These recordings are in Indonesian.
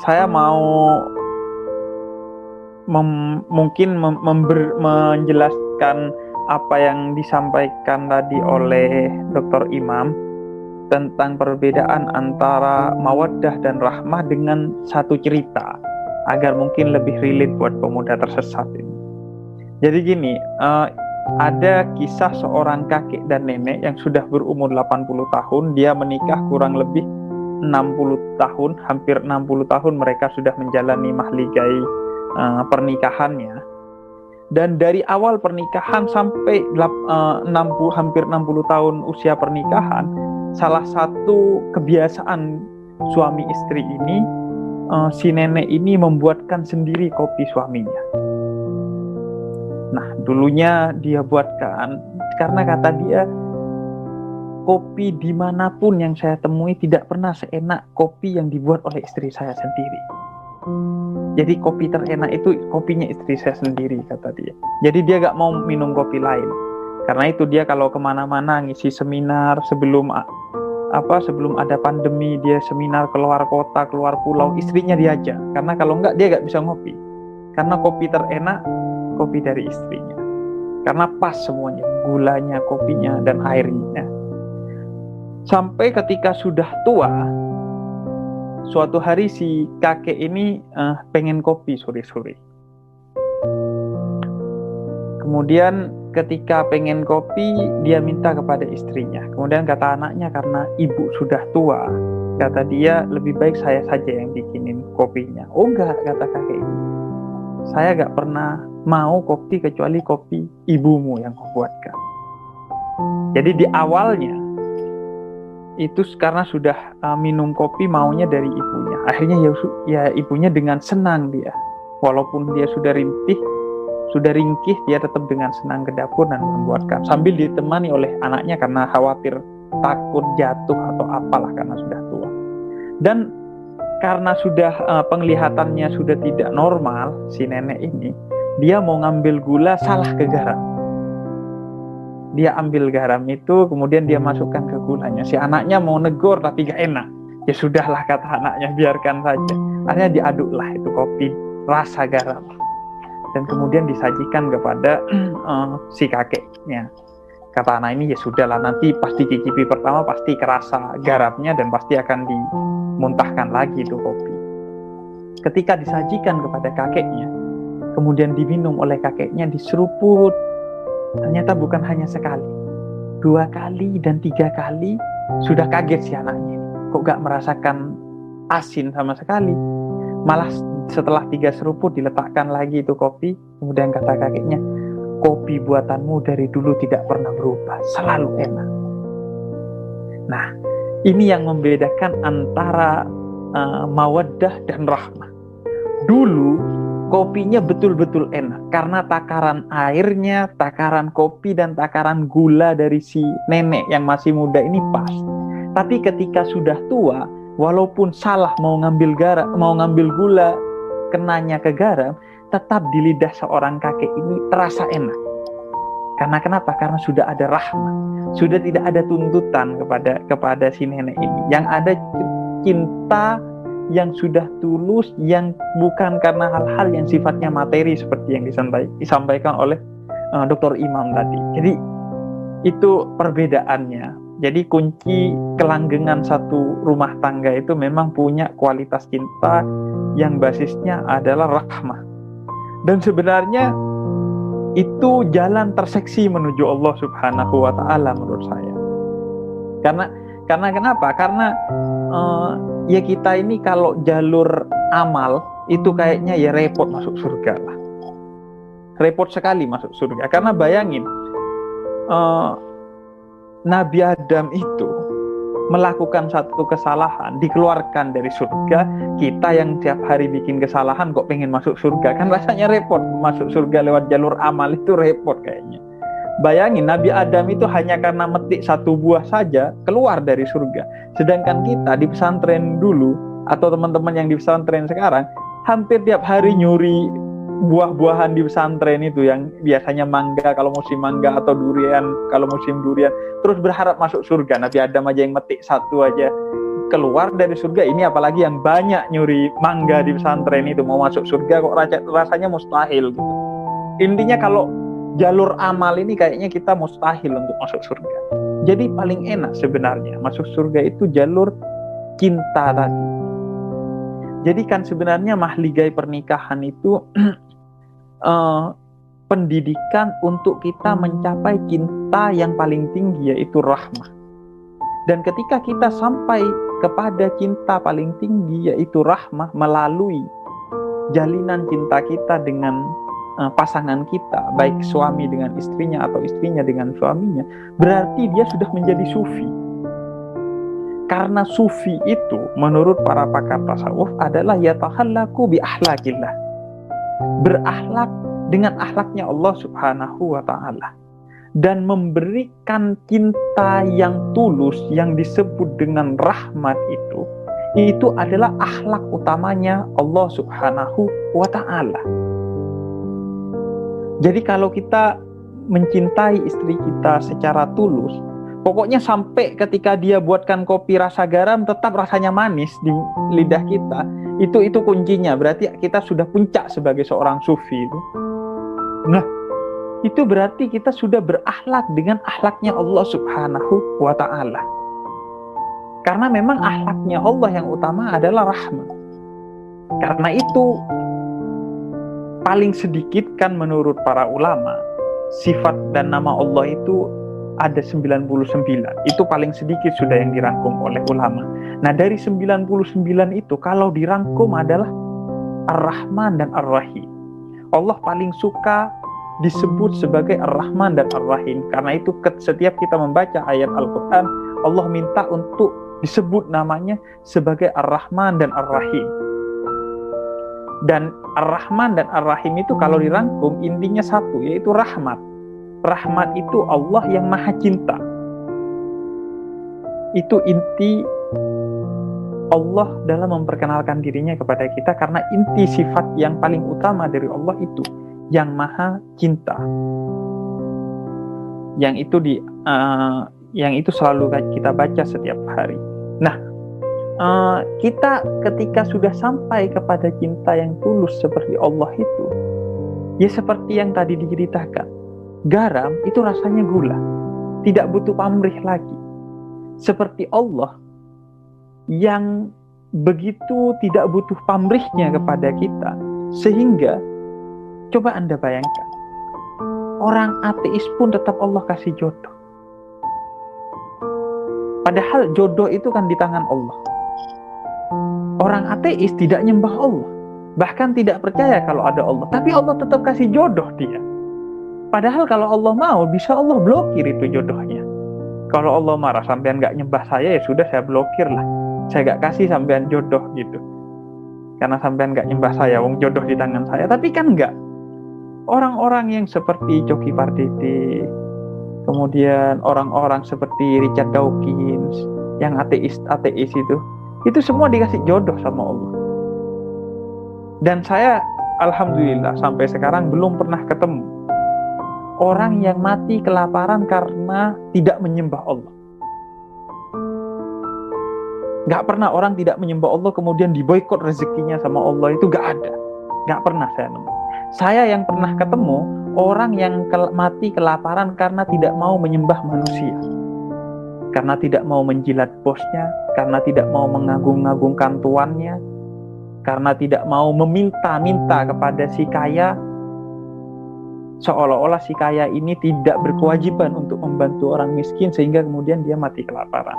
saya mau menjelaskan apa yang disampaikan tadi oleh Dr. Imam tentang perbedaan antara mawaddah dan rahmah dengan satu cerita agar mungkin lebih relate buat pemuda tersesat ini. Jadi gini, ada kisah seorang kakek dan nenek yang sudah berumur 80 tahun, dia menikah kurang lebih 60 tahun, hampir 60 tahun mereka sudah menjalani mahligai pernikahannya. Dan dari awal pernikahan sampai 60, hampir 60 tahun usia pernikahan, salah satu kebiasaan suami istri ini, si nenek ini membuatkan sendiri kopi suaminya. Nah, dulunya dia buatkan, karena kata dia, kopi dimanapun yang saya temui tidak pernah seenak kopi yang dibuat oleh istri saya sendiri. Jadi kopi terenak itu kopinya istri saya sendiri, kata dia. Jadi dia gak mau minum kopi lain. Karena itu dia kalau kemana-mana ngisi seminar sebelum ada pandemi, dia seminar keluar kota, keluar pulau, istrinya diajak. Karena kalau enggak dia gak bisa ngopi. Karena kopi terenak kopi dari istrinya. Karena pas semuanya, gulanya, kopinya, dan airnya. Sampai ketika sudah tua, suatu hari si kakek ini pengen kopi sore-sore. Kemudian ketika pengen kopi, dia minta kepada istrinya. Kemudian kata anaknya, karena ibu sudah tua, kata dia, lebih baik saya saja yang bikinin kopinya. Oh enggak, kata kakek ini, saya gak pernah mau kopi kecuali kopi ibumu yang kau buatkan. Jadi di awalnya itu karena sudah minum kopi maunya dari ibunya. Akhirnya ya ibunya dengan senang dia, walaupun dia sudah ringkih, dia tetap dengan senang ke dapur dan membuatkan, sambil ditemani oleh anaknya karena khawatir takut jatuh atau apalah karena sudah tua. Dan karena sudah penglihatannya sudah tidak normal, si nenek ini, dia mau ngambil gula, salah ke garam. Dia ambil garam itu, kemudian dia masukkan ke gulanya. Si anaknya mau negor tapi gak enak. Ya sudahlah, kata anaknya, biarkan saja. Akhirnya diaduklah itu kopi rasa garam. Dan kemudian disajikan kepada si kakeknya. Kata anak ini, ya sudahlah, nanti pasti cicipi pertama, pasti kerasa garamnya dan pasti akan dimuntahkan lagi itu kopi. Ketika disajikan kepada kakeknya, kemudian diminum oleh kakeknya, diseruput, ternyata bukan hanya sekali, 2 kali dan 3 kali. Sudah kaget si anaknya, kok gak merasakan asin sama sekali. Malah setelah 3 seruput diletakkan lagi itu kopi. Kemudian kata kakeknya, kopi buatanmu dari dulu tidak pernah berubah, selalu enak. Nah, ini yang membedakan antara mawaddah dan rahmah. Dulu kopinya betul-betul enak karena takaran airnya, takaran kopi, dan takaran gula dari si nenek yang masih muda ini pas. Tapi ketika sudah tua, walaupun salah mau ngambil gula, kenanya ke garam, tetap di lidah seorang kakek ini terasa enak. Karena kenapa? Karena sudah ada rahmat, sudah tidak ada tuntutan kepada si nenek ini. Yang ada cinta yang sudah tulus, yang bukan karena hal-hal yang sifatnya materi seperti yang disampaikan oleh Dr. Imam tadi. Jadi itu perbedaannya. Jadi kunci kelanggengan satu rumah tangga itu memang punya kualitas cinta yang basisnya adalah rahmah. Dan sebenarnya itu jalan terseksi menuju Allah Subhanahu wa Ta'ala menurut saya. Karena kenapa? Karena ya kita ini kalau jalur amal itu kayaknya ya repot masuk surga lah. Repot sekali masuk surga. Karena bayangin, Nabi Adam itu melakukan satu kesalahan, dikeluarkan dari surga. Kita yang tiap hari bikin kesalahan kok pengen masuk surga, kan rasanya repot. Masuk surga lewat jalur amal itu repot kayaknya. Bayangin, Nabi Adam itu hanya karena metik 1 buah saja keluar dari surga. Sedangkan kita di pesantren dulu, atau teman-teman yang di pesantren sekarang, hampir tiap hari nyuri buah-buahan di pesantren itu, yang biasanya mangga kalau musim mangga, atau durian kalau musim durian, terus berharap masuk surga. Nabi Adam aja yang metik 1 aja keluar dari surga. Ini apalagi yang banyak nyuri mangga di pesantren itu, mau masuk surga kok rasanya mustahil gitu. Intinya kalau jalur amal ini kayaknya kita mustahil untuk masuk surga. Jadi paling enak sebenarnya masuk surga itu jalur cinta tadi. Jadi kan sebenarnya mahligai pernikahan itu pendidikan untuk kita mencapai cinta yang paling tinggi, yaitu rahmah. Dan ketika kita sampai kepada cinta paling tinggi, yaitu rahmah, melalui jalinan cinta kita dengan pasangan kita, baik suami dengan istrinya atau istrinya dengan suaminya, berarti dia sudah menjadi sufi. Karena sufi itu menurut para pakar tasawuf adalah yatahallaku bi ahlakillah, berakhlak dengan akhlaknya Allah Subhanahu wa ta'ala, dan memberikan cinta yang tulus yang disebut dengan rahmat itu adalah akhlak utamanya Allah Subhanahu wa ta'ala. Jadi kalau kita mencintai istri kita secara tulus, pokoknya sampai ketika dia buatkan kopi rasa garam tetap rasanya manis di lidah kita, itu kuncinya. Berarti kita sudah puncak sebagai seorang sufi itu. Nah, itu berarti kita sudah berakhlak dengan akhlaknya Allah Subhanahu wa ta'ala. Karena memang akhlaknya Allah yang utama adalah rahmat. Karena itu paling sedikit kan menurut para ulama, sifat dan nama Allah itu ada 99. Itu paling sedikit sudah yang dirangkum oleh ulama. Nah, dari 99 itu kalau dirangkum adalah Ar-Rahman dan Ar-Rahim. Allah paling suka disebut sebagai Ar-Rahman dan Ar-Rahim. Karena itu setiap kita membaca ayat Al-Quran, Allah minta untuk disebut namanya sebagai Ar-Rahman dan Ar-Rahim. Dan Ar-Rahman dan Ar-Rahim itu kalau dirangkum intinya satu, yaitu rahmat. Rahmat itu Allah yang maha cinta. Itu inti Allah dalam memperkenalkan dirinya kepada kita, karena inti sifat yang paling utama dari Allah itu yang maha cinta. Yang itu selalu kita baca setiap hari. Nah, kita ketika sudah sampai kepada cinta yang tulus seperti Allah itu, ya seperti yang tadi diceritakan, garam itu rasanya gula, tidak butuh pamrih lagi. Seperti Allah yang begitu tidak butuh pamrihnya kepada kita, sehingga coba Anda bayangkan, orang ateis pun tetap Allah kasih jodoh. Padahal jodoh itu kan di tangan Allah. Orang ateis tidak nyembah Allah, bahkan tidak percaya kalau ada Allah, tapi Allah tetap kasih jodoh dia. Padahal kalau Allah mau, bisa Allah blokir itu jodohnya. Kalau Allah marah, sampean gak nyembah saya, ya sudah saya blokir lah. Saya gak kasih sampean jodoh gitu. Karena sampean gak nyembah saya, wong jodoh di tangan saya. Tapi kan enggak. Orang-orang yang seperti Coki Pardede, kemudian orang-orang seperti Richard Dawkins, yang ateis itu semua dikasih jodoh sama Allah. Dan saya alhamdulillah sampai sekarang belum pernah ketemu orang yang mati kelaparan karena tidak menyembah Allah. Gak pernah orang tidak menyembah Allah kemudian diboikot rezekinya sama Allah, itu gak ada. Gak pernah saya nemu. Saya yang pernah ketemu orang yang mati kelaparan karena tidak mau menyembah manusia, karena tidak mau menjilat bosnya, karena tidak mau mengagung-agungkan tuannya, karena tidak mau meminta-minta kepada si kaya, seolah-olah si kaya ini tidak berkewajiban untuk membantu orang miskin, sehingga kemudian dia mati kelaparan.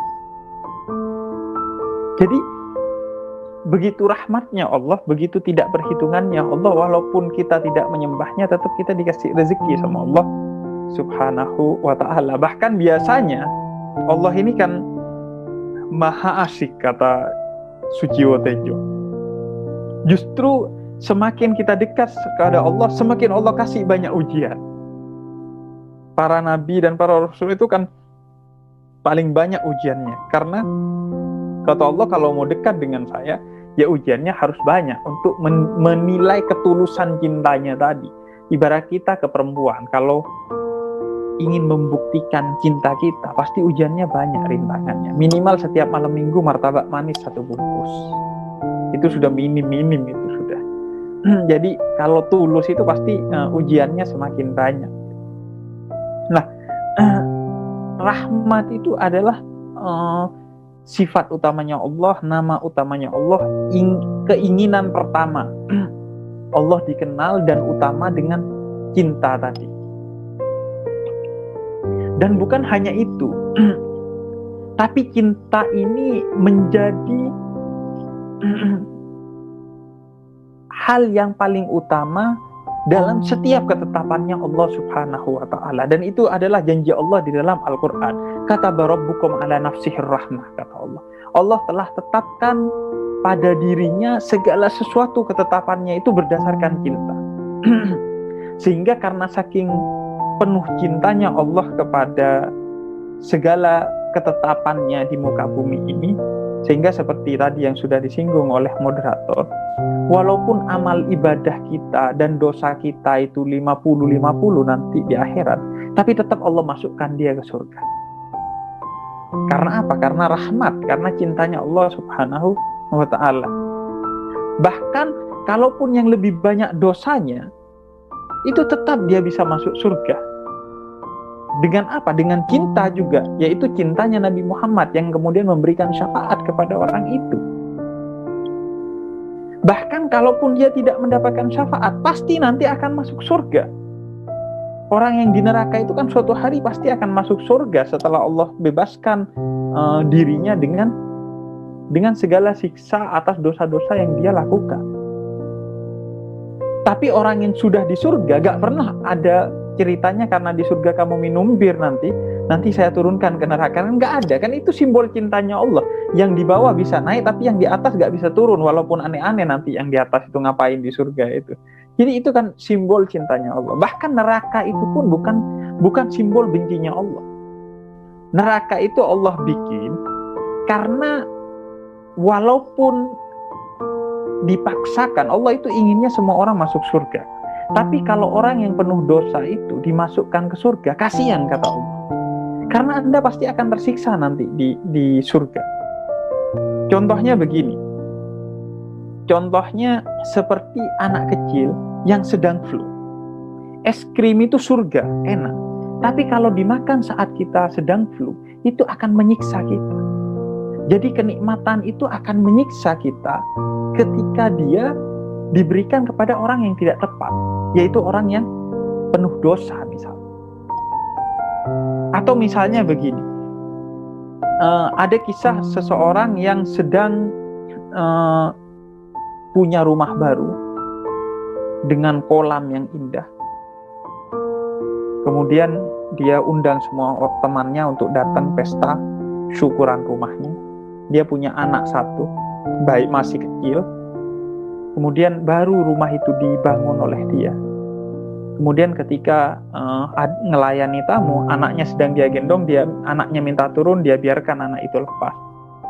Jadi begitu rahmatnya Allah, begitu tidak perhitungannya Allah, walaupun kita tidak menyembahnya, tetap kita dikasih rezeki sama Allah Subhanahu wa ta'ala. Bahkan biasanya Allah ini kan maha asik, kata Suciwo Tejo. Justru semakin kita dekat kepada Allah, semakin Allah kasih banyak ujian. Para nabi dan para rasul itu kan paling banyak ujiannya. Karena kata Allah, kalau mau dekat dengan saya, ya ujiannya harus banyak untuk menilai ketulusan cintanya tadi. Ibarat kita ke perempuan, kalau ingin membuktikan cinta kita, pasti ujiannya banyak, rintangannya. Minimal setiap malam minggu martabak manis 1 bungkus. Itu sudah minim itu sudah. Jadi kalau tulus itu pasti ujiannya semakin banyak. Nah, rahmat itu adalah sifat utamanya Allah, nama utamanya Allah, keinginan pertama. Allah dikenal dan utama dengan cinta tadi. Dan bukan hanya itu, tapi cinta ini menjadi hal yang paling utama dalam setiap ketetapannya Allah Subhanahu wa ta'ala. Dan itu adalah janji Allah di dalam Al-Quran. Kataba rabbukum ala nafsihir rahmah, kata Allah. Allah telah tetapkan pada dirinya segala sesuatu, ketetapannya itu berdasarkan cinta. Sehingga karena saking penuh cintanya Allah kepada segala ketetapannya di muka bumi ini, sehingga seperti tadi yang sudah disinggung oleh moderator, walaupun amal ibadah kita dan dosa kita itu 50-50 nanti di akhirat, tapi tetap Allah masukkan dia ke surga. Karena apa? Karena rahmat, karena cintanya Allah Subhanahu wa ta'ala. Bahkan kalaupun yang lebih banyak dosanya, itu tetap dia bisa masuk surga. Dengan apa? Dengan cinta juga, yaitu cintanya Nabi Muhammad yang kemudian memberikan syafaat kepada orang itu. Bahkan kalaupun dia tidak mendapatkan syafaat, pasti nanti akan masuk surga. Orang yang di neraka itu kan suatu hari pasti akan masuk surga setelah Allah bebaskan dirinya dengan segala siksa atas dosa-dosa yang dia lakukan. Tapi orang yang sudah di surga gak pernah ada ceritanya karena di surga kamu minum bir nanti saya turunkan ke neraka. Kan gak ada, kan itu simbol cintanya Allah. Yang di bawah bisa naik tapi yang di atas gak bisa turun, walaupun aneh-aneh nanti yang di atas itu ngapain di surga itu. Jadi itu kan simbol cintanya Allah. Bahkan neraka itu pun bukan simbol bencinya Allah. Neraka itu Allah bikin karena walaupun dipaksakan, Allah itu inginnya semua orang masuk surga. Tapi kalau orang yang penuh dosa itu dimasukkan ke surga, kasihan kata Allah. Karena Anda pasti akan tersiksa nanti di surga. Contohnya begini. Contohnya seperti anak kecil yang sedang flu. Es krim itu surga, enak. Tapi kalau dimakan saat kita sedang flu, itu akan menyiksa kita. Jadi kenikmatan itu akan menyiksa kita ketika dia diberikan kepada orang yang tidak tepat, yaitu orang yang penuh dosa misalnya. Atau misalnya begini, ada kisah seseorang yang sedang punya rumah baru dengan kolam yang indah. Kemudian dia undang semua temannya untuk datang pesta syukuran rumahnya. Dia punya anak 1, baik masih kecil. Kemudian baru rumah itu dibangun oleh dia. Kemudian ketika ngelayani tamu, anaknya sedang dia gendong, anaknya minta turun, dia biarkan anak itu lepas.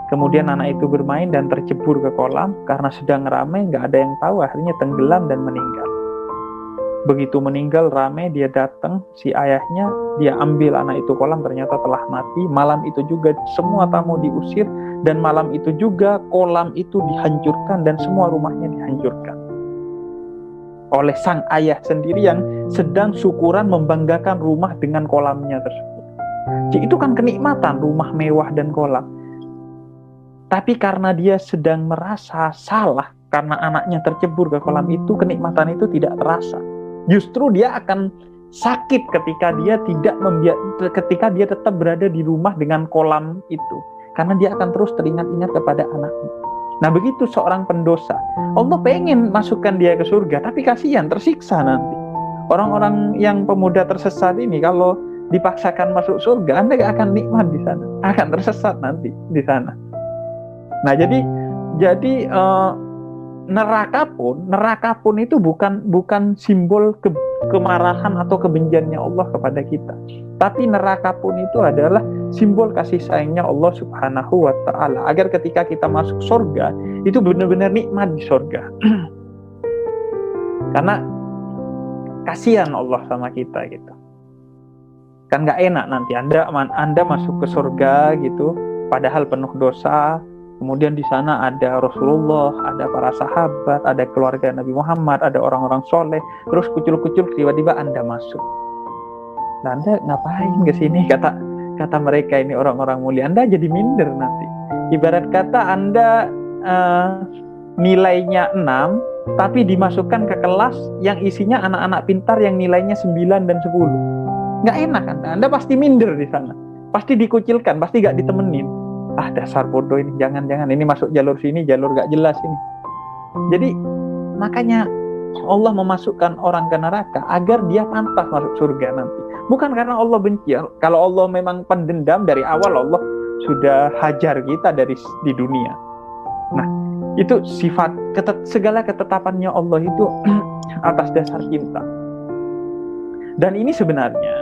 Kemudian anak itu bermain dan tercebur ke kolam. Karena sedang ramai, nggak ada yang tahu, akhirnya tenggelam dan meninggal. Begitu meninggal ramai, dia datang, si ayahnya, dia ambil anak itu kolam, ternyata telah mati. Malam itu juga semua tamu diusir, dan malam itu juga kolam itu dihancurkan dan semua rumahnya dihancurkan oleh sang ayah sendiri yang sedang syukuran membanggakan rumah dengan kolamnya tersebut. Jadi itu kan kenikmatan, rumah mewah dan kolam. Tapi karena dia sedang merasa salah karena anaknya tercebur ke kolam itu, kenikmatan itu tidak terasa. Justru dia akan sakit ketika dia ketika dia tetap berada di rumah dengan kolam itu. Karena dia akan terus teringat-ingat kepada anaknya. Nah begitu seorang pendosa, Allah pengen masukkan dia ke surga, tapi kasihan, tersiksa nanti. Orang-orang yang pemuda tersesat ini kalau dipaksakan masuk surga, Anda gak akan nikmat di sana, akan tersesat nanti di sana. Nah jadi neraka pun itu bukan simbol kemarahan atau kebenciannya Allah kepada kita. Tapi neraka pun itu adalah simbol kasih sayangnya Allah Subhanahu wa ta'ala. Agar ketika kita masuk surga, itu benar-benar nikmat di surga. Karena kasihan Allah sama kita gitu. Kan nggak enak nanti Anda masuk ke surga gitu, padahal penuh dosa. Kemudian di sana ada Rasulullah, ada para sahabat, ada keluarga Nabi Muhammad, ada orang-orang soleh. Terus kucul-kucul tiba-tiba Anda masuk. Nah, Anda ngapain ke sini? Kata mereka ini orang-orang mulia. Anda jadi minder nanti. Ibarat kata Anda nilainya 6, tapi dimasukkan ke kelas yang isinya anak-anak pintar yang nilainya 9 dan 10. Nggak enak Anda pasti minder di sana. Pasti dikucilkan, pasti nggak ditemenin. Dasar bodoh ini, jangan-jangan ini masuk jalur sini, jalur nggak jelas ini. Jadi makanya Allah memasukkan orang ke neraka agar dia pantas masuk surga nanti. Bukan karena Allah benci. Kalau Allah memang pendendam, dari awal Allah sudah hajar kita di dunia. Nah, itu sifat segala ketetapannya Allah itu atas dasar cinta. Dan ini sebenarnya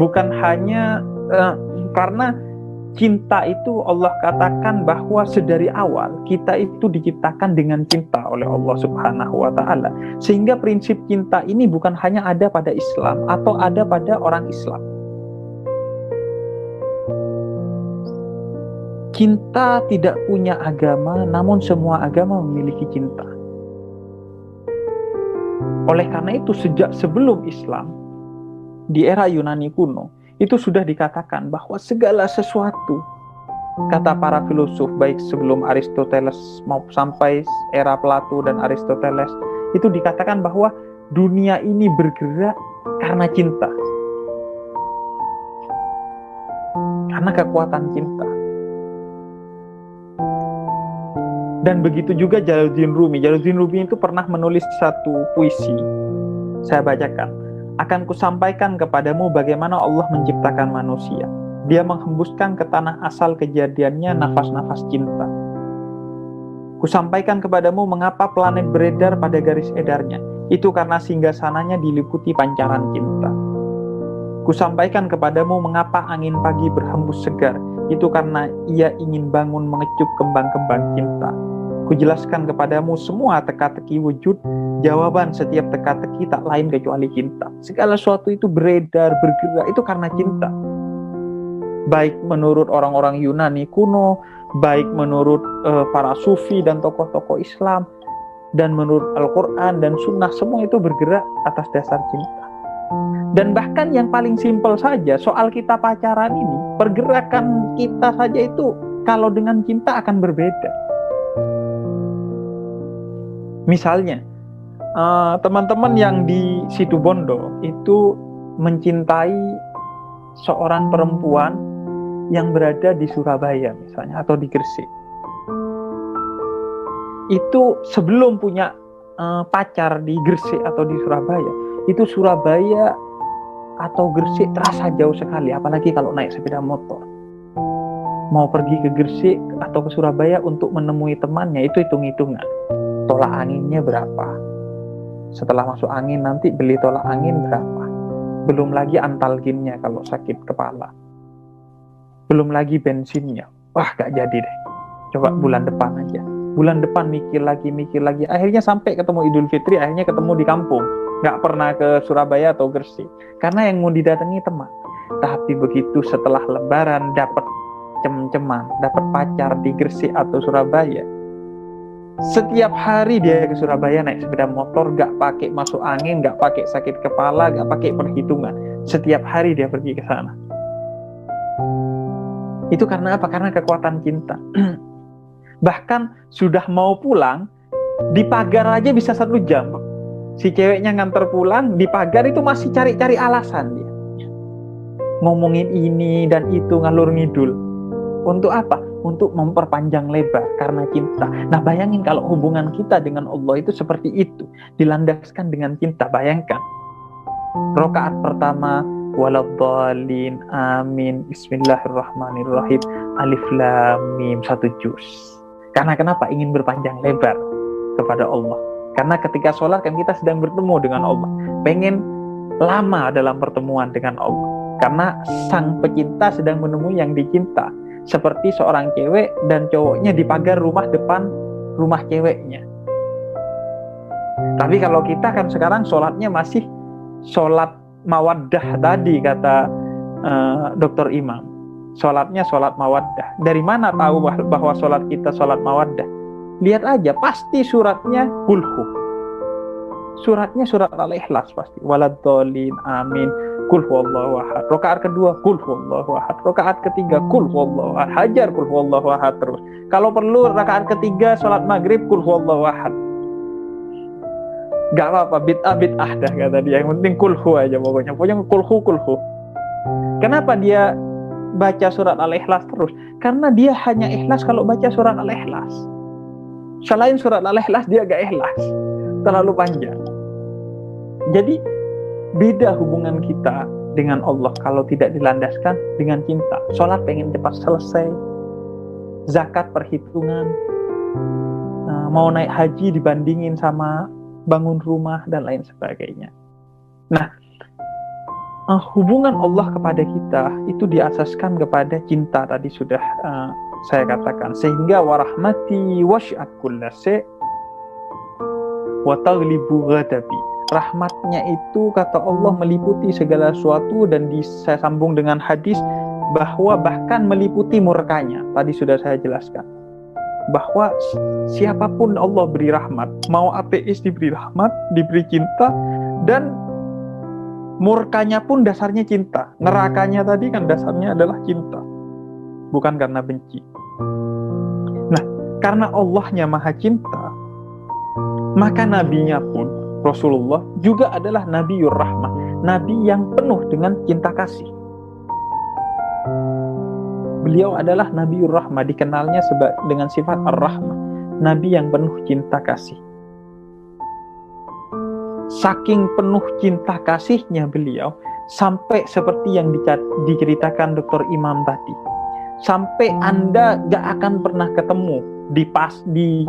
bukan hanya karena cinta itu Allah katakan bahwa sedari awal kita itu diciptakan dengan cinta oleh Allah Subhanahu wa Ta'ala. Sehingga prinsip cinta ini bukan hanya ada pada Islam atau ada pada orang Islam. Cinta tidak punya agama, namun semua agama memiliki cinta. Oleh karena itu sejak sebelum Islam, di era Yunani kuno, itu sudah dikatakan bahwa segala sesuatu, kata para filosof baik sebelum Aristoteles maupun sampai era Plato dan Aristoteles, itu dikatakan bahwa dunia ini bergerak karena cinta, karena kekuatan cinta. Dan begitu juga Jalaluddin Rumi. Jalaluddin Rumi itu pernah menulis satu puisi, saya bacakan. Akan kusampaikan kepadamu bagaimana Allah menciptakan manusia. Dia menghembuskan ke tanah asal kejadiannya nafas-nafas cinta. Kusampaikan kepadamu mengapa planet beredar pada garis edarnya. Itu karena singgasananya diliputi pancaran cinta. Kusampaikan kepadamu mengapa angin pagi berhembus segar. Itu karena ia ingin bangun mengecup kembang-kembang cinta. Kujelaskan kepadamu semua teka-teki wujud, jawaban setiap teka-teki tak lain kecuali cinta. Segala sesuatu itu beredar, bergerak, itu karena cinta. Baik menurut orang-orang Yunani kuno, baik menurut para sufi dan tokoh-tokoh Islam, dan menurut Al-Quran dan Sunnah, semua itu bergerak atas dasar cinta. Dan bahkan yang paling simpel saja, soal kita pacaran ini, pergerakan kita saja itu kalau dengan cinta akan berbeda. Misalnya, teman-teman yang di Situbondo itu mencintai seorang perempuan yang berada di Surabaya misalnya, atau di Gresik. Itu sebelum punya pacar di Gresik atau di Surabaya, itu Surabaya atau Gresik terasa jauh sekali, apalagi kalau naik sepeda motor. Mau pergi ke Gresik atau ke Surabaya untuk menemui temannya, itu hitung-hitungan. Tolak anginnya berapa? Setelah masuk angin nanti beli tolak angin berapa? Belum lagi antalginnya kalau sakit kepala. Belum lagi bensinnya. Wah, gak jadi deh. Coba bulan depan aja. Bulan depan mikir lagi. Akhirnya sampai ketemu Idul Fitri, akhirnya ketemu di kampung. Gak pernah ke Surabaya atau Gresik. Karena yang mau didatangi teman. Tapi begitu setelah Lebaran dapat cem-ceman, dapat pacar di Gresik atau Surabaya, setiap hari dia ke Surabaya naik sepeda motor, gak pakai masuk angin, gak pakai sakit kepala, gak pakai perhitungan. Setiap hari dia pergi ke sana. Itu karena apa? Karena kekuatan cinta. Bahkan sudah mau pulang, di pagar aja bisa 1 jam. Si ceweknya nganter pulang, di pagar itu masih cari-cari alasan dia. Ngomongin ini dan itu, ngalur ngidul. Untuk apa? Untuk memperpanjang lebar karena cinta. Nah, bayangin kalau hubungan kita dengan Allah itu seperti itu, dilandaskan dengan cinta. Bayangkan, rakaat pertama, waladhdallin, amin, bismillahirrahmanirrahim, alif lam mim, 1 juz. Karena kenapa? Ingin berpanjang lebar kepada Allah. Karena ketika sholat kan kita sedang bertemu dengan Allah, pengen lama dalam pertemuan dengan Allah. Karena sang pecinta sedang menemui yang dicinta. Seperti seorang cewek dan cowoknya di pagar rumah depan rumah ceweknya. Tapi kalau kita kan sekarang sholatnya masih sholat mawaddah tadi, kata Dr. Imam. Sholatnya sholat mawaddah. Dari mana tahu bahwa sholat kita sholat mawaddah? Lihat aja, pasti suratnya kulhu. Suratnya surat Al-Ikhlas pasti. Waladhdallin, amin. Qul huwallahu ahad. Rakaat kedua qul huwallahu ahad. Rakaat ketiga qul huwallahu ahad. Hajar qul huwallahu ahad terus. Kalau perlu rakaat ketiga sholat maghrib qul huwallahu ahad. Gak apa-apa, bid'ah dah kata dia. Yang penting kulhu aja pokoknya. Pokoknya kulhu. Kenapa dia baca surat Al-Ikhlas terus? Karena dia hanya ikhlas kalau baca surat Al-Ikhlas. Selain surat Al-Ikhlas dia gak ikhlas. Terlalu panjang. Jadi beda hubungan kita dengan Allah kalau tidak dilandaskan dengan cinta. Sholat pengen cepat selesai. Zakat perhitungan. Mau naik haji dibandingin sama bangun rumah dan lain sebagainya. Nah, hubungan Allah kepada kita itu diasaskan kepada cinta, tadi sudah saya katakan. Sehingga warahmati wasy'at kullase wa taghlibu ghadabi. Rahmatnya itu kata Allah meliputi segala sesuatu, dan saya sambung dengan hadis bahwa bahkan meliputi murkanya. Tadi sudah saya jelaskan bahwa siapapun Allah beri rahmat, mau ateis diberi rahmat, diberi cinta, dan murkanya pun dasarnya cinta. Nerakanya tadi kan dasarnya adalah cinta, bukan karena benci. Nah, karena Allahnya maha cinta, maka nabinya pun Rasulullah juga adalah Nabiur Rahmah, nabi yang penuh dengan cinta kasih. Beliau adalah Nabiur Rahmah, dikenalnya dengan sifat Ar-Rahmah, nabi yang penuh cinta kasih. Saking penuh cinta kasihnya beliau, sampai seperti yang diceritakan Dr. Imam tadi, sampai Anda gak akan pernah ketemu di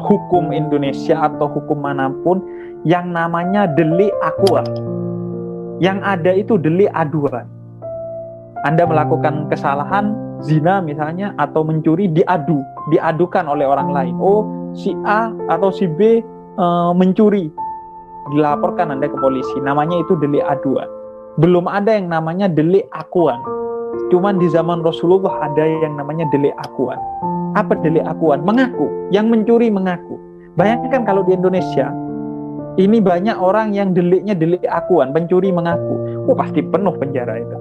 hukum Indonesia atau hukum manapun yang namanya delik akwal. Yang ada itu delik aduan. Anda melakukan kesalahan, zina misalnya, atau mencuri, diadukan oleh orang lain. Oh, si A atau si B mencuri, dilaporkan Anda ke polisi. Namanya itu delik aduan. Belum ada yang namanya delik akuan. Cuman di zaman Rasulullah ada yang namanya delik akuan. Apa delik akuan? Mengaku. Yang mencuri mengaku. Bayangkan kalau di Indonesia ini banyak orang yang deliknya delik akuan, pencuri mengaku. Oh, pasti penuh penjara itu.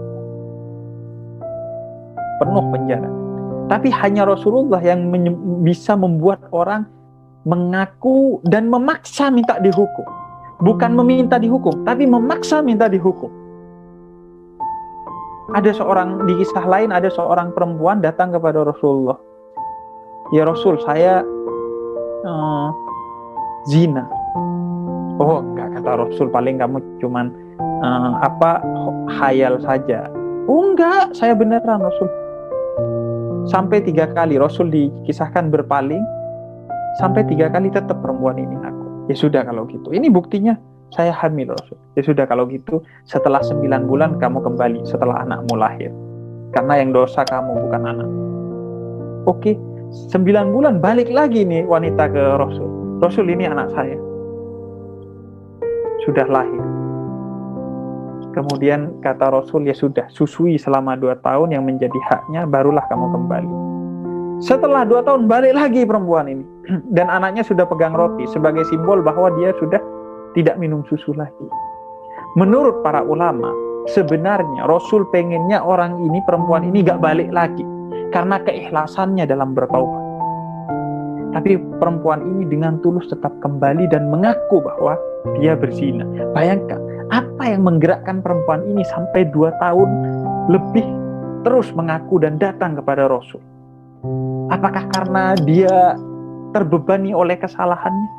Penuh penjara. Tapi hanya Rasulullah yang bisa membuat orang mengaku dan memaksa minta dihukum. Bukan meminta dihukum, tapi memaksa minta dihukum. Ada seorang, di kisah lain ada seorang perempuan datang kepada Rasulullah. Ya Rasul, saya zina. Oh enggak, kata Rasul, paling kamu cuman khayal saja. Oh enggak, saya beneran Rasul. Sampai 3 kali Rasul dikisahkan berpaling, sampai 3 kali tetap perempuan ini ngaku. Ya sudah kalau gitu, ini buktinya saya hamil Rasul. Ya sudah kalau gitu, setelah 9 bulan kamu kembali, setelah anakmu lahir, karena yang dosa kamu bukan anak. Oke, 9 bulan balik lagi nih wanita ke Rasul. Rasul, ini anak saya sudah lahir. Kemudian kata Rasul, ya sudah, susui selama 2 tahun yang menjadi haknya, barulah kamu kembali. Setelah 2 tahun balik lagi perempuan ini, dan anaknya sudah pegang roti sebagai simbol bahwa dia sudah tidak minum susu lagi. Menurut para ulama, sebenarnya Rasul pengennya orang ini, perempuan ini gak balik lagi karena keikhlasannya dalam bertaubat. Tapi perempuan ini dengan tulus tetap kembali dan mengaku bahwa dia berzina. Bayangkan, apa yang menggerakkan perempuan ini sampai 2 tahun lebih terus mengaku dan datang kepada Rasul? Apakah karena dia terbebani oleh kesalahannya?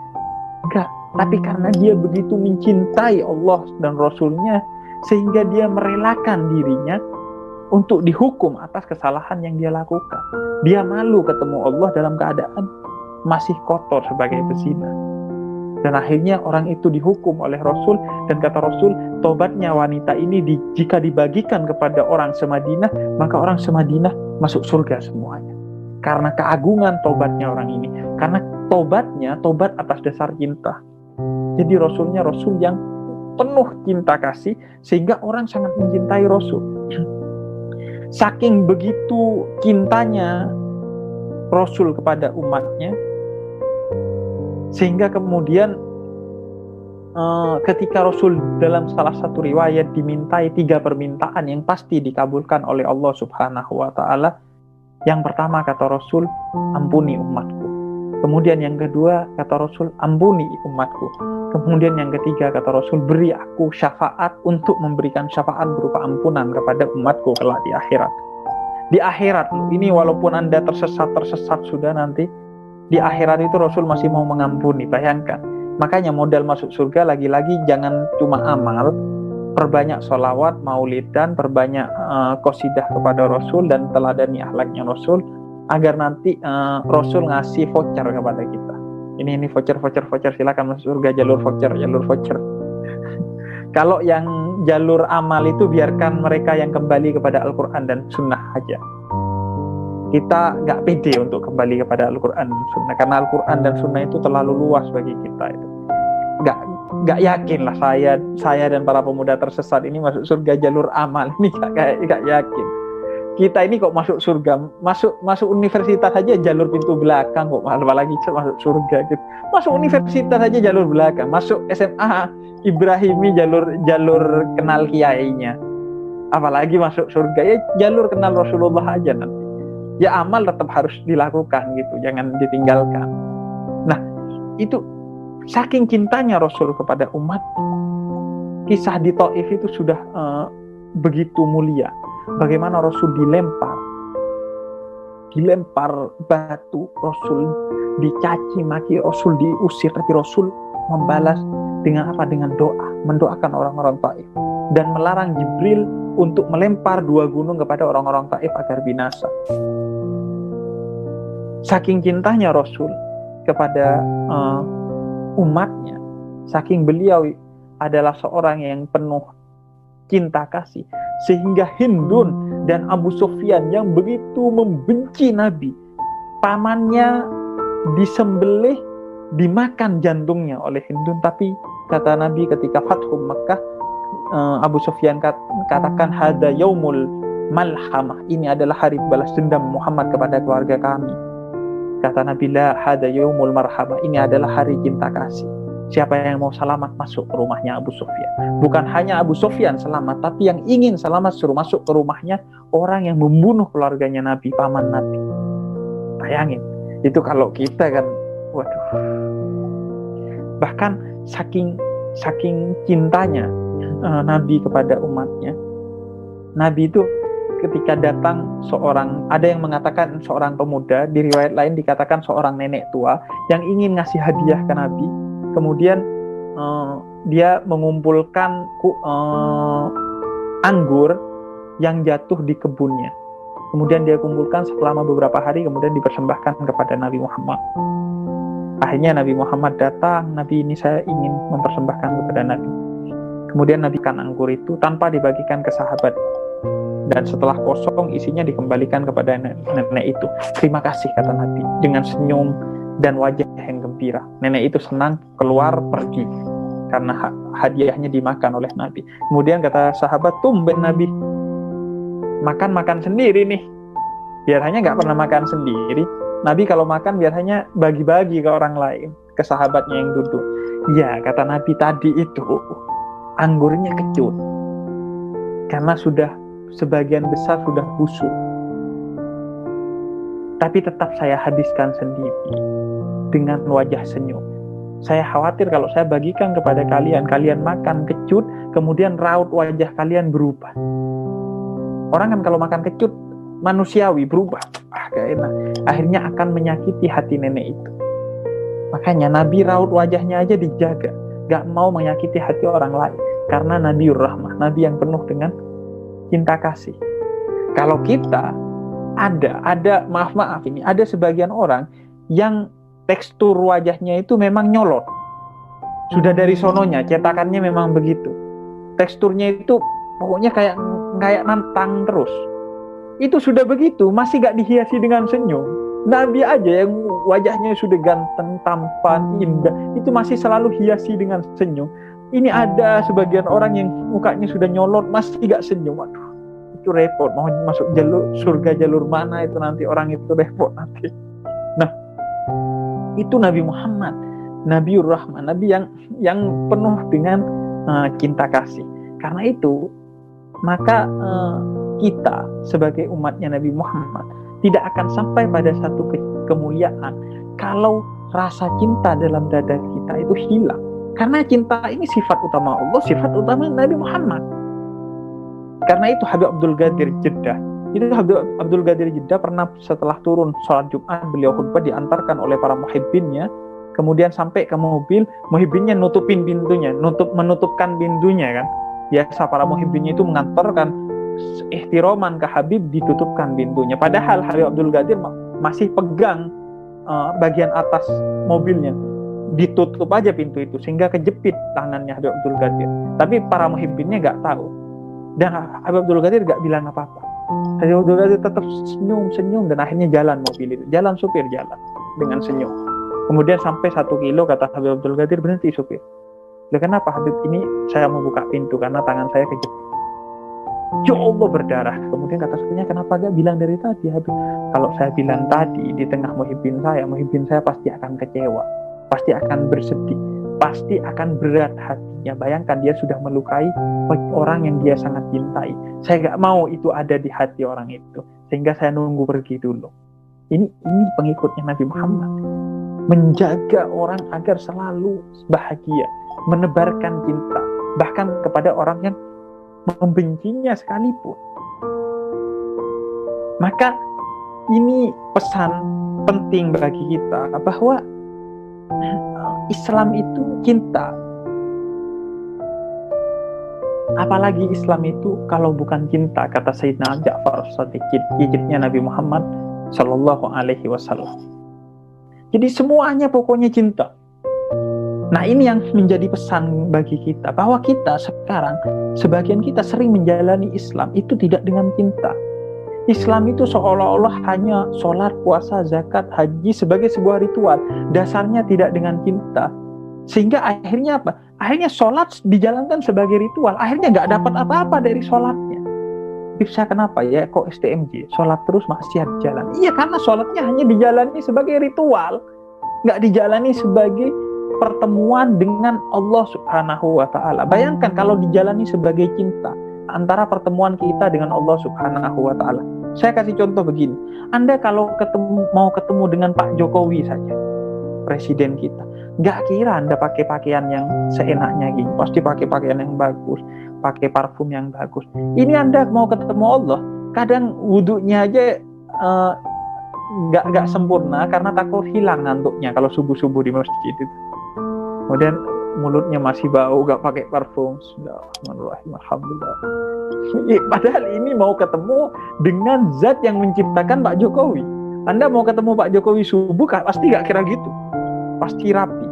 Enggak, tapi karena dia begitu mencintai Allah dan Rasulnya, sehingga dia merelakan dirinya untuk dihukum atas kesalahan yang dia lakukan. Dia malu ketemu Allah dalam keadaan masih kotor sebagai pezina. Dan akhirnya orang itu dihukum oleh Rasul, dan kata Rasul, tobatnya wanita ini jika dibagikan kepada orang semadinah, maka orang semadinah masuk surga semuanya. Karena keagungan tobatnya orang ini. Karena tobatnya, tobat atas dasar cinta. Jadi Rasulnya Rasul yang penuh cinta kasih, sehingga orang sangat mencintai Rasul. Saking begitu cintanya Rasul kepada umatnya, sehingga kemudian ketika Rasul dalam salah satu riwayat dimintai 3 permintaan yang pasti dikabulkan oleh Allah Subhanahu wa Ta'ala. Yang pertama kata Rasul, ampuni umatku. Kemudian yang kedua kata Rasul, ampuni umatku. Kemudian yang ketiga kata Rasul, beri aku syafaat untuk memberikan syafaat berupa ampunan kepada umatku kelak di akhirat. Di akhirat, ini walaupun Anda tersesat sudah nanti, di akhirat itu Rasul masih mau mengampuni, bayangkan. Makanya modal masuk surga lagi-lagi jangan cuma amal, perbanyak sholawat, maulidan, perbanyak qasidah kepada Rasul dan teladani akhlaknya Rasul, agar nanti Rasul ngasih voucher kepada kita. Ini voucher, silakan masuk surga, jalur voucher. Kalau yang jalur amal itu biarkan mereka yang kembali kepada Al-Quran dan Sunnah aja. Kita nggak pede untuk kembali kepada Al-Quran dan Sunnah, karena Al-Quran dan Sunnah itu terlalu luas bagi kita. Itu nggak yakin lah saya dan para pemuda tersesat ini masuk surga jalur amal, ini nggak yakin. Kita ini kok masuk surga, masuk universitas aja jalur pintu belakang kok, apalagi masuk surga gitu. Masuk universitas aja jalur belakang, masuk SMA Ibrahimi jalur kenal kiainya, apalagi masuk surga ya jalur kenal Rasulullah aja nanti. Ya amal tetap harus dilakukan gitu, jangan ditinggalkan. Nah, itu saking cintanya Rasul kepada umat, kisah di Taif itu sudah begitu mulia. Bagaimana Rasul dilempar batu, Rasul dicaci maki, Rasul diusir, tapi Rasul membalas dengan apa? Dengan doa, mendoakan orang-orang Taif dan melarang Jibril untuk melempar 2 gunung kepada orang-orang Taif agar binasa. Saking cintanya Rasul kepada umatnya, saking beliau adalah seorang yang penuh cinta kasih, sehingga Hindun dan Abu Sufyan yang begitu membenci Nabi, pamannya disembelih, dimakan jantungnya oleh Hindun. Tapi kata Nabi ketika Fathu Makkah, Abu Sufyan katakan, hada yaumul malhamah, ini adalah hari balas dendam Muhammad kepada keluarga kami. Kata Nabi, la hada yaumul marhamah, ini adalah hari cinta kasih. Siapa yang mau selamat masuk ke rumahnya Abu Sufyan. Bukan hanya Abu Sufyan selamat, tapi yang ingin selamat suruh masuk ke rumahnya orang yang membunuh keluarganya Nabi, paman Nabi. Bayangin, itu kalau kita kan, waduh. Bahkan saking cintanya Nabi kepada umatnya, Nabi itu ketika datang seorang, ada yang mengatakan seorang pemuda, di riwayat lain dikatakan seorang nenek tua yang ingin ngasih hadiah ke Nabi. Kemudian dia mengumpulkan anggur yang jatuh di kebunnya. Kemudian dia kumpulkan selama beberapa hari, kemudian dipersembahkan kepada Nabi Muhammad. Akhirnya Nabi Muhammad datang, Nabi, ini saya ingin mempersembahkan kepada Nabi. Kemudian Nabi kan anggur itu tanpa dibagikan ke sahabat. Dan setelah kosong, isinya dikembalikan kepada nenek itu. Terima kasih, kata Nabi, dengan senyum dan wajah yang gembira. Nenek itu senang, keluar pergi karena hadiahnya dimakan oleh Nabi. Kemudian kata sahabat, tumben Nabi makan sendiri nih. Biasanya nggak pernah makan sendiri. Nabi kalau makan biasanya bagi-bagi ke orang lain, ke sahabatnya yang duduk. Ya, kata Nabi, tadi itu anggurnya kecut karena sudah sebagian besar sudah busuk. Tapi tetap saya habiskan sendiri dengan wajah senyum. Saya khawatir kalau saya bagikan kepada kalian, kalian makan kecut, kemudian raut wajah kalian berubah. Orang kan kalau makan kecut manusiawi, berubah, gak enak. Akhirnya akan menyakiti hati nenek itu. Makanya Nabi raut wajahnya aja dijaga, gak mau menyakiti hati orang lain. Karena Nabiur Rahmah, Nabi yang penuh dengan cinta kasih. Kalau kita ada maaf ini, ada sebagian orang yang tekstur wajahnya itu memang nyolot. Sudah dari sononya, cetakannya memang begitu. Teksturnya itu pokoknya kayak nantang terus. Itu sudah begitu, masih gak dihiasi dengan senyum. Nabi aja yang wajahnya sudah ganteng, tampan, indah, itu masih selalu hiasi dengan senyum. Ini ada sebagian orang yang mukanya sudah nyolot, masih gak senyum. Waduh, itu repot, mau masuk jalur surga jalur mana itu nanti orang itu repot nanti. Nah, itu Nabi Muhammad, Nabiur Rahman, Nabi yang penuh dengan cinta kasih. Karena itu maka kita sebagai umatnya Nabi Muhammad tidak akan sampai pada satu kemuliaan kalau rasa cinta dalam dada kita itu hilang. Karena cinta ini sifat utama Allah, sifat utama Nabi Muhammad. Karena itu Habib Abdul Qadir Jeddah, Abdul Qadir Jeddah pernah setelah turun sholat Jumat, beliau khutbah diantarkan oleh para muhibbinnya, kemudian sampai ke mobil, muhibbinnya nutupin pintunya, menutupkan pintunya kan. Biasa para muhibbinnya itu mengantarkan ihtiroman ke Habib, ditutupkan pintunya. Padahal Habib Abdul Qadir masih pegang bagian atas mobilnya, ditutup aja pintu itu sehingga kejepit tangannya Habib Abdul Qadir. Tapi para muhibbinnya nggak tahu. Dan Habib Abdul Qadir gak bilang apa-apa. Habib Abdul Qadir tetap senyum dan akhirnya jalan mobil itu. Jalan supir jalan dengan senyum. Kemudian sampai 1 kilo kata Habib Abdul Qadir, berhenti supir. Loh, kenapa Habib, ini saya mau buka pintu karena tangan saya kejepit. Ya Allah, berdarah. Kemudian kata supirnya, kenapa gak bilang dari tadi Habib? Kalau saya bilang tadi di tengah muhibbin saya pasti akan kecewa. Pasti akan bersedih. Pasti akan berat hatinya. Bayangkan dia sudah melukai orang yang dia sangat cintai. Saya gak mau itu ada di hati orang itu, sehingga saya nunggu pergi dulu. Ini pengikutnya Nabi Muhammad, menjaga orang agar selalu bahagia, menebarkan cinta bahkan kepada orang yang membencinya sekalipun. Maka ini pesan penting bagi kita bahwa Islam itu cinta. Apalagi Islam itu kalau bukan cinta, kata Sayyidina Ja'far Shadiq, cicitnya Nabi Muhammad Sallallahu Alaihi Wasallam. Jadi semuanya pokoknya cinta. Nah, ini yang menjadi pesan bagi kita, bahwa kita sekarang, sebagian kita sering menjalani Islam itu tidak dengan cinta. Islam itu seolah-olah hanya sholat, puasa, zakat, haji sebagai sebuah ritual. Dasarnya tidak dengan cinta. Sehingga akhirnya apa? Akhirnya sholat dijalankan sebagai ritual. Akhirnya nggak dapat apa-apa dari sholatnya. Bisa kenapa ya kok STMJ? Sholat terus maksiat jalan. Iya, karena sholatnya hanya dijalani sebagai ritual. Nggak dijalani sebagai pertemuan dengan Allah Subhanahu wa Ta'ala. Bayangkan kalau dijalani sebagai cinta antara pertemuan kita dengan Allah Subhanahu wa Ta'ala. Saya kasih contoh begini. Anda kalau mau ketemu dengan Pak Jokowi saja, presiden kita, nggak kira Anda pakai pakaian yang seenaknya gini. Pasti pakai pakaian yang bagus, pakai parfum yang bagus. Ini Anda mau ketemu Allah, kadang wudhunya aja nggak sempurna karena takut hilang ngantuknya kalau subuh-subuh di masjid itu. Kemudian mulutnya masih bau, gak pakai parfum. Bismillahirrahmanirrahim. Alhamdulillah. Padahal ini mau ketemu dengan zat yang menciptakan Pak Jokowi. Anda mau ketemu Pak Jokowi subuh, pasti gak kira gitu. Pasti rapi.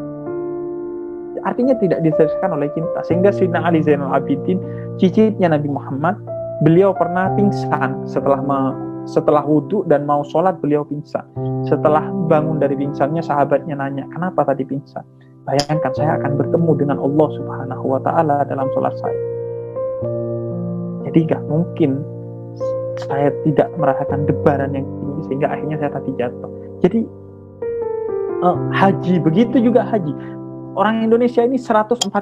Artinya tidak didasarkan oleh cinta. Sehingga Sayyidina Ali Zainal Abidin, cicitnya Nabi Muhammad, beliau pernah pingsan setelah wudhu dan mau sholat, beliau pingsan. Setelah bangun dari pingsannya, sahabatnya nanya, kenapa tadi pingsan? Bayangkan, saya akan bertemu dengan Allah Subhanahu wa Ta'ala dalam sholat saya. Jadi gak mungkin saya tidak merasakan debaran yang tinggi sehingga akhirnya saya tadi jatuh. Jadi haji, begitu juga haji. Orang Indonesia ini 140.000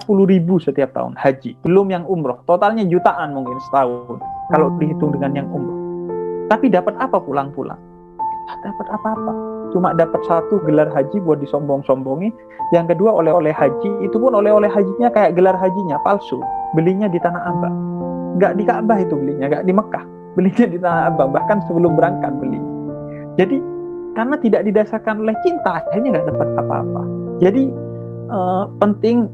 setiap tahun haji, belum yang umroh. Totalnya jutaan mungkin setahun kalau dihitung dengan yang umroh. Tapi dapat apa pulang-pulang? Dapat apa-apa. Cuma dapat 1 gelar haji buat disombong-sombongi. Yang kedua, oleh-oleh haji. Itu pun oleh-oleh hajinya kayak gelar hajinya palsu. Belinya di Tanah Abang. Nggak di Ka'bah itu belinya, nggak di Mekah. Belinya di Tanah Abang, bahkan sebelum berangkat beli. Jadi karena tidak didasarkan oleh cinta, akhirnya nggak dapat apa-apa. Jadi penting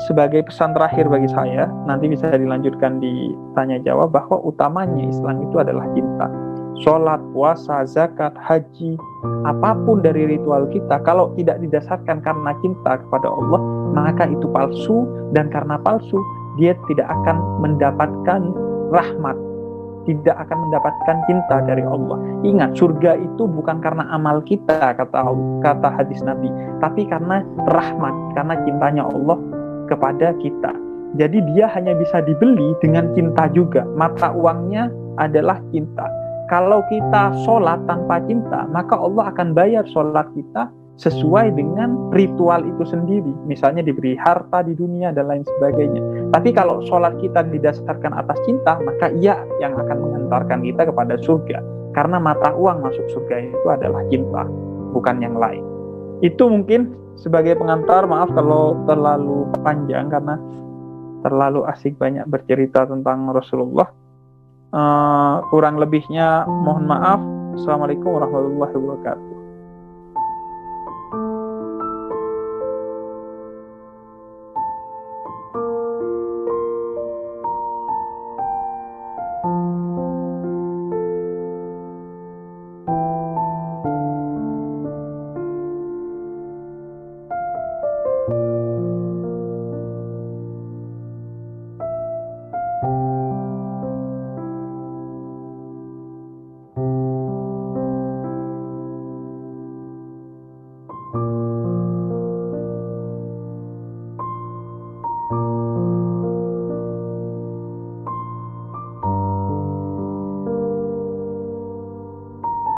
sebagai pesan terakhir bagi saya, nanti bisa dilanjutkan di tanya jawab, bahwa utamanya Islam itu adalah cinta. Sholat, puasa, zakat, haji, apapun dari ritual kita, kalau tidak didasarkan karena cinta kepada Allah, maka itu palsu, dan karena palsu, dia tidak akan mendapatkan rahmat, tidak akan mendapatkan cinta dari Allah. Ingat, surga itu bukan karena amal kita, kata hadis Nabi, tapi karena rahmat, karena cintanya Allah kepada kita. Jadi dia hanya bisa dibeli dengan cinta juga. Mata uangnya adalah cinta. Kalau kita sholat tanpa cinta, maka Allah akan bayar sholat kita sesuai dengan ritual itu sendiri. Misalnya diberi harta di dunia dan lain sebagainya. Tapi kalau sholat kita didasarkan atas cinta, maka ia yang akan mengantarkan kita kepada surga. Karena mata uang masuk surga itu adalah cinta, bukan yang lain. Itu mungkin sebagai pengantar, maaf kalau terlalu panjang karena terlalu asik banyak bercerita tentang Rasulullah. Kurang lebihnya mohon maaf. Assalamualaikum warahmatullahi wabarakatuh.